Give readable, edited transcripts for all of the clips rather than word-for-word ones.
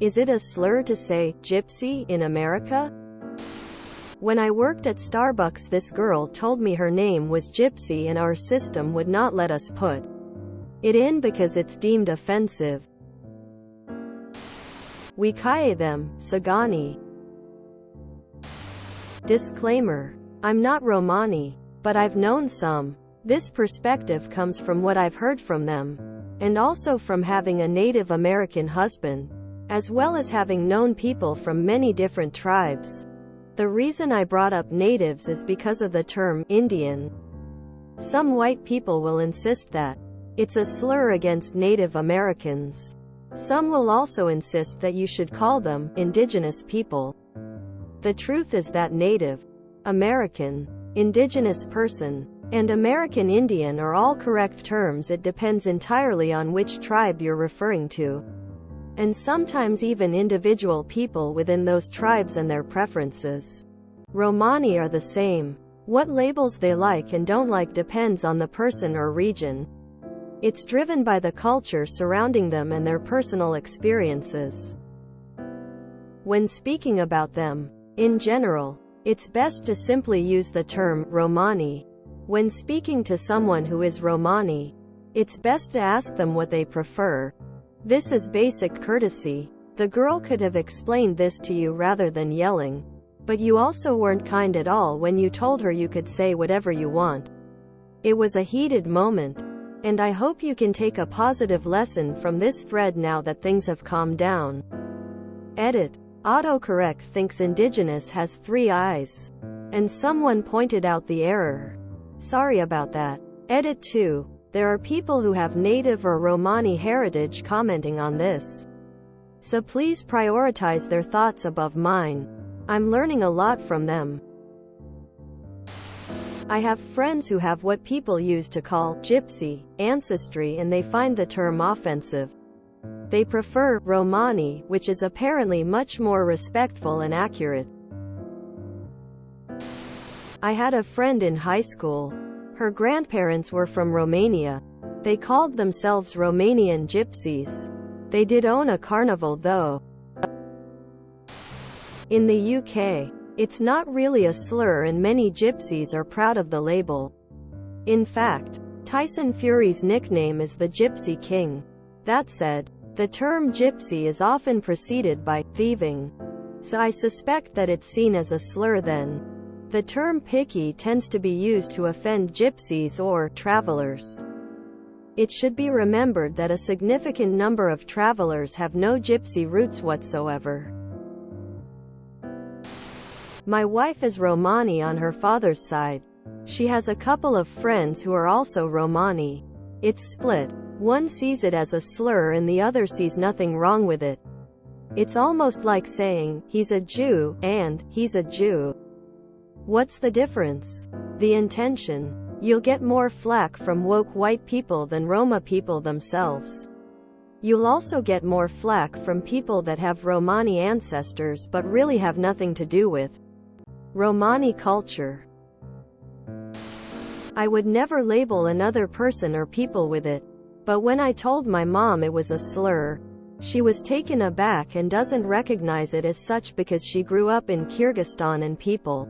Is it a slur to say gypsy in America? When I worked at Starbucks, this girl told me her name was Gypsy and our system would not let us put it in because it's deemed offensive. We call them Sagani. Disclaimer: I'm not Romani, but I've known some. This perspective comes from what I've heard from them, and also from having a Native American husband, as well as having known people from many different tribes. The reason I brought up natives is because of the term Indian. Some white people will insist that it's a slur against Native Americans. Some will also insist that you should call them indigenous people. The truth is that Native American, indigenous person, and American Indian are all correct terms. It depends entirely on which tribe you're referring to, and sometimes even individual people within those tribes and their preferences. Romani are the same. What labels they like and don't like depends on the person or region. It's driven by the culture surrounding them and their personal experiences. When speaking about them, in general, it's best to simply use the term Romani. When speaking to someone who is Romani, it's best to ask them what they prefer. This is basic courtesy. The girl could have explained this to you rather than yelling, but you also weren't kind at all when you told her you could say whatever you want. It was a heated moment, and I hope you can take a positive lesson from this thread now that things have calmed down. Edit. Autocorrect thinks indigenous has 3 eyes, and someone pointed out the error. Sorry about that. Edit 2. There are people who have Native or Romani heritage commenting on this, so please prioritize their thoughts above mine. I'm learning a lot from them. I have friends who have what people use to call gypsy ancestry and they find the term offensive. They prefer Romani, which is apparently much more respectful and accurate. I had a friend in high school. Her grandparents were from Romania. They called themselves Romanian gypsies. They did own a carnival though. In the UK, it's not really a slur and many gypsies are proud of the label. In fact, Tyson Fury's nickname is the Gypsy King. That said, the term gypsy is often preceded by thieving, so I suspect that it's seen as a slur then. The term picky tends to be used to offend gypsies or travelers. It should be remembered that a significant number of travelers have no gypsy roots whatsoever. My wife is Romani on her father's side. She has a couple of friends who are also Romani. It's split. One sees it as a slur and the other sees nothing wrong with it. It's almost like saying, he's a Jew, and, he's a Jew. What's the difference? The intention. You'll get more flack from woke white people than Roma people themselves. You'll also get more flack from people that have Romani ancestors but really have nothing to do with Romani culture. I would never label another person or people with it, but when I told my mom it was a slur, she was taken aback and doesn't recognize it as such because she grew up in Kyrgyzstan and people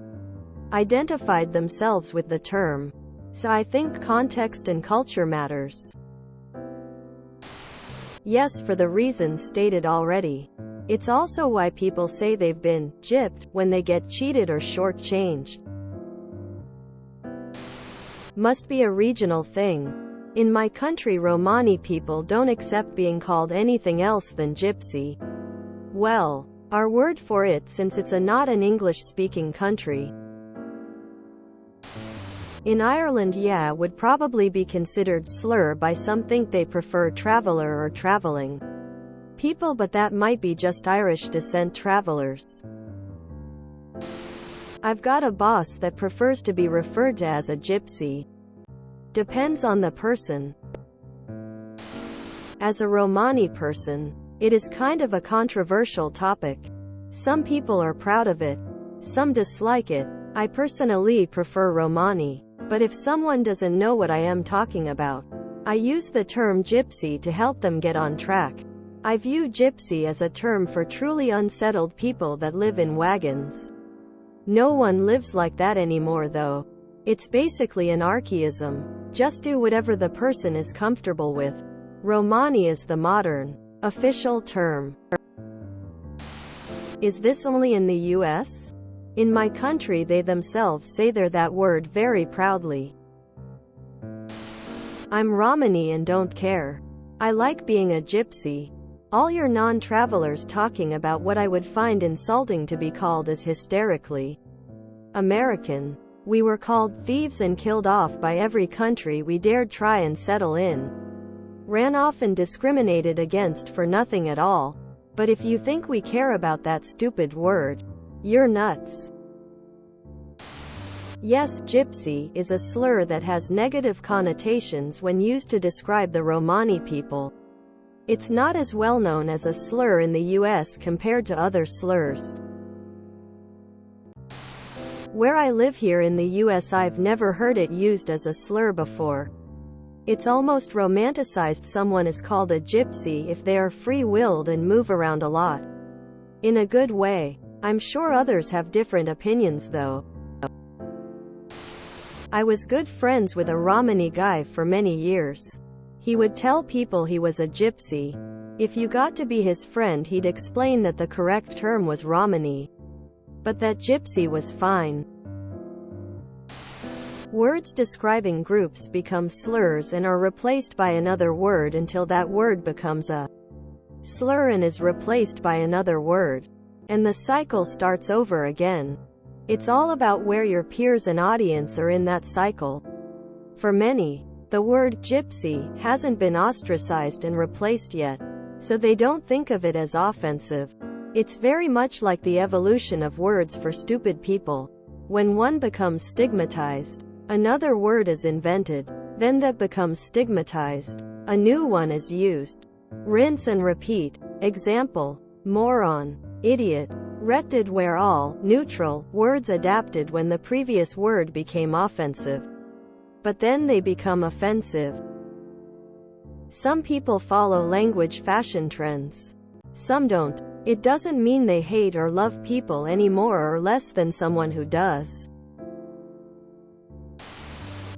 identified themselves with the term. So I think context and culture matters. Yes, for the reasons stated already. It's also why people say they've been gypped when they get cheated or shortchanged. Must be a regional thing. In my country, Romani people don't accept being called anything else than gypsy. Well, our word for it, since it's not an English-speaking country. In Ireland, yeah, would probably be considered slur by some. Think they prefer traveller or travelling people, but that might be just Irish descent travelers. I've got a boss that prefers to be referred to as a gypsy. Depends on the person. As a Romani person, it is kind of a controversial topic. Some people are proud of it, some dislike it. I personally prefer Romani. But if someone doesn't know what I am talking about, I use the term gypsy to help them get on track. I view gypsy as a term for truly unsettled people that live in wagons. No one lives like that anymore though. It's basically an archaism. Just do whatever the person is comfortable with. Romani is the modern, official term. Is this only in the US? In my country they themselves say they're that word very proudly. I'm Romani and don't care. I like being a gypsy. All your non-travelers talking about what I would find insulting to be called as hysterically American. We were called thieves and killed off by every country we dared try and settle in. Ran off and discriminated against for nothing at all. But if you think we care about that stupid word, you're nuts. Yes, gypsy is a slur that has negative connotations when used to describe the Romani people. It's not as well known as a slur in the US compared to other slurs. Where I live here in the US, I've never heard it used as a slur before. It's almost romanticized. Someone is called a gypsy if they are free-willed and move around a lot. In a good way. I'm sure others have different opinions though. I was good friends with a Romani guy for many years. He would tell people he was a gypsy. If you got to be his friend, he'd explain that the correct term was Romani, but that gypsy was fine. Words describing groups become slurs and are replaced by another word until that word becomes a slur and is replaced by another word. And the cycle starts over again. It's all about where your peers and audience are in that cycle. For many, the word gypsy hasn't been ostracized and replaced yet, so they don't think of it as offensive. It's very much like the evolution of words for stupid people. When one becomes stigmatized, another word is invented. Then that becomes stigmatized. A new one is used. Rinse and repeat. Example: moron, idiot, wretched. Where all neutral words adapted when the previous word became offensive, but then they become offensive. Some people follow language fashion trends. Some don't. It doesn't mean they hate or love people any more or less than someone who does.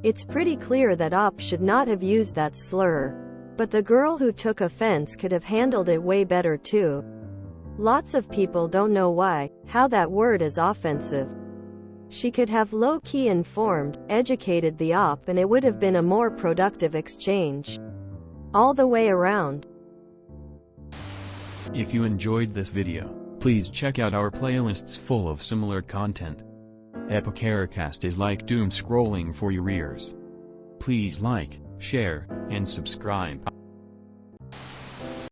It's pretty clear that Op should not have used that slur, but the girl who took offense could have handled it way better too. Lots of people don't know how that word is offensive. She could have low-key informed, educated the Op, and it would have been a more productive exchange. All the way around. If you enjoyed this video, please check out our playlists full of similar content. TooAfraidToAsk is like doom scrolling for your ears. Please like, share, and subscribe.